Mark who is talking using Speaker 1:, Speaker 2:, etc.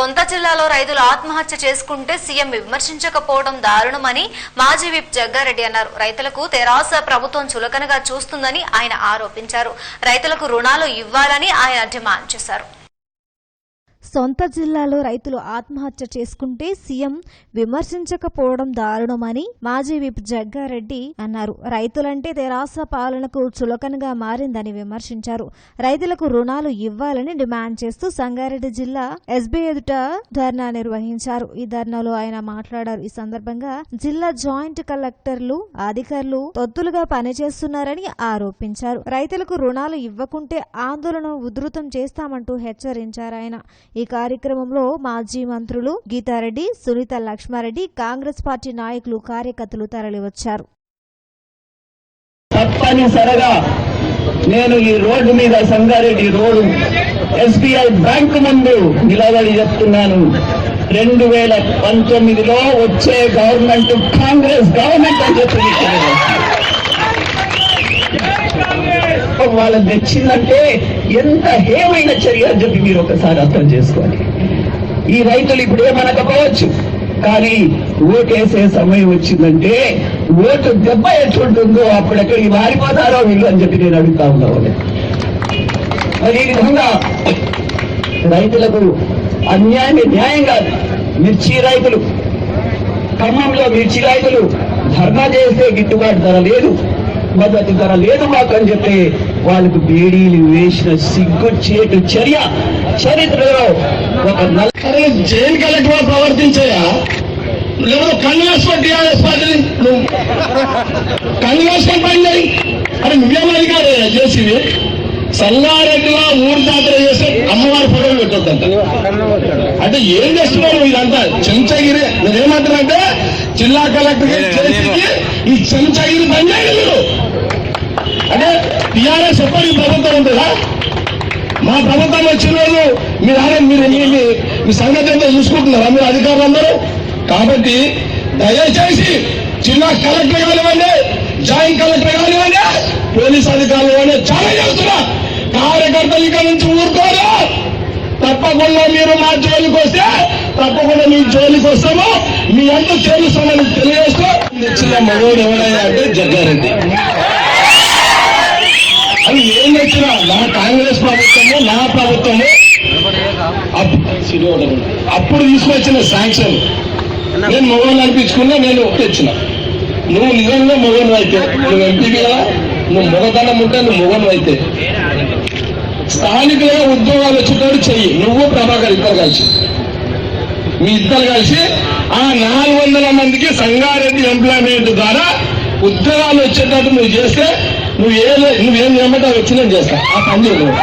Speaker 1: సొంత జిల్లాలో రైతులు ఆత్మహత్య చేసుకుంటే సీఎం విమర్శించకపోవడం దారుణమని మాజీ విప్ జగ్గారెడ్డి అన్నారు. రైతులకు తెరాస ప్రభుత్వం చులకనగా చూస్తుందని ఆయన ఆరోపించారు. రైతులకు రుణాలు ఇవ్వాలని ఆయన డిమాండ్ చేశారు.
Speaker 2: సొంత జిల్లాలో రైతులు ఆత్మహత్య చేసుకుంటే సీఎం విమర్శించకపోవడం దారుణమని మాజీ విప్ జగ్గారెడ్డి అన్నారు. రైతులంటే తెరాస పాలనకు చులకనగా మారిందని విమర్శించారు. రైతులకు రుణాలు ఇవ్వాలని డిమాండ్ చేస్తూ సంగారెడ్డి జిల్లా ఎస్బీ ఎదుట ధర్నా నిర్వహించారు. ఈ ధర్నాలో ఆయన మాట్లాడారు. ఈ సందర్భంగా జిల్లా జాయింట్ కలెక్టర్లు అధికారులు తొత్తులుగా పనిచేస్తున్నారని ఆరోపించారు. రైతులకు రుణాలు ఇవ్వకుంటే ఆందోళన ఉధృతం చేస్తామంటూ హెచ్చరించారు. ఆయన ఈ కార్యక్రమంలో మాజీ మంత్రులు గీతారెడ్డి, సునీత లక్ష్మారెడ్డి, కాంగ్రెస్ పార్టీ నాయకులు, కార్యకర్తలు తరలివచ్చారు.
Speaker 3: తప్పనిసరిగా నేను ఈ రోడ్డు మీద సంగారెడ్డి రోడ్డు ఎస్బీఐ బ్యాంకు ముందు నిలబడి చెప్తున్నాను. 2019లో వచ్చే గవర్నమెంట్ కాంగ్రెస్ గవర్నమెంట్ అని చెప్పి వాళ్ళని తెచ్చిందంటే ఎంత హేమైన చర్య అని చెప్పి మీరు ఒకసారి అర్థం చేసుకోవాలి. ఈ రైతులు ఇప్పుడు ఏమనకపోవచ్చు, కానీ ఓటేసే సమయం వచ్చిందంటే ఓటు దెబ్బ ఎట్లుంటుందో అప్పుడు ఎక్కడికి మారిపోతారో వీళ్ళు అని చెప్పి నేను అడుగుతా ఉన్నాను. మరి ఈ విధంగా రైతులకు న్యాయంగా మిర్చి రైతులు, ఖమ్మంలో మిర్చి రైతులు ధర్నా చేస్తే గిట్టుబాటు ధర లేదు, మద్దతు ధర లేదు మాకు అని చెప్పి వాళ్ళకు బేడీలు వేసిన సిగ్గుచేటు చర్య చరిత్రలో ఒక
Speaker 4: జైలు కలెక్టర్ ప్రవర్తించాయా? లేకపోతే కన్ను వేసుకొని టీఆర్ఎస్ పార్టీని నువ్వు కన్ను వేసుకొని పని అరే నువ్వేమో అధికారి చేసింది. సంగారెడ్డిలో ఊరు జాతర చేస్తే అమ్మవారి ఫోటోలు పెట్టొద్దంట. అంటే ఏం చేస్తున్నారు ఇదంతా? చెంచగిరి నేనేమంటానంటే జిల్లా కలెక్టర్ చేసి ఈ చెంచగిరి పని చేయండి మీరు. అంటే టీఆర్ఎస్ ఎప్పటికీ ప్రభుత్వం ఉంటుందా? మా ప్రభుత్వం వచ్చిన రోజు మీరు మీ సంగతి అంతా చూసుకుంటున్నారా మీరు అధికారులందరూ? కాబట్టి దయచేసి జిల్లా కలెక్టర్ కానివ్వండి, జాయింట్ కలెక్టర్ కానివ్వండి, పోలీస్ అధికారులు కానీ చాలా చేస్తున్నా. కార్యకర్తలు ఇక్కడ నుంచి ఊరుకోరు. తప్పకుండా మీరు మా జోలికి వస్తే తప్పకుండా మీ జోలికి వస్తాము, మీ అంతా చేస్తామని తెలియజేస్తూ నచ్చిన మగోడు ఎవరైనా అంటే జగ్గారెడ్డి. అది ఏం నచ్చినా నా కాంగ్రెస్ ప్రభుత్వము, నా ప్రభుత్వము అప్పుడు తీసుకొచ్చిన శాంక్షన్ నేను మొగోళ్ళు అనిపించుకున్నా, నేను తెచ్చిన. నువ్వు నిజంగా మొగను అయితే, నువ్వు ఎంపీకి కదా, నువ్వు మొగతనం ఉంటే నువ్వు మొగను అయితే స్థానికులుగా ఉద్యోగాలు వచ్చేటప్పుడు చెయ్యి. నువ్వు ప్రభాకర్ ఇద్దరు కలిసి, మీ ఇద్దరు కలిసి ఆ 400 మందికి సంగారెడ్డి ఎంప్లాయ్మెంట్ ద్వారా ఉద్యోగాలు వచ్చేటట్టు నువ్వు చేస్తే నువ్వేం చేయమంటే వచ్చినా చేస్తా. ఆ పని చేయలేదు.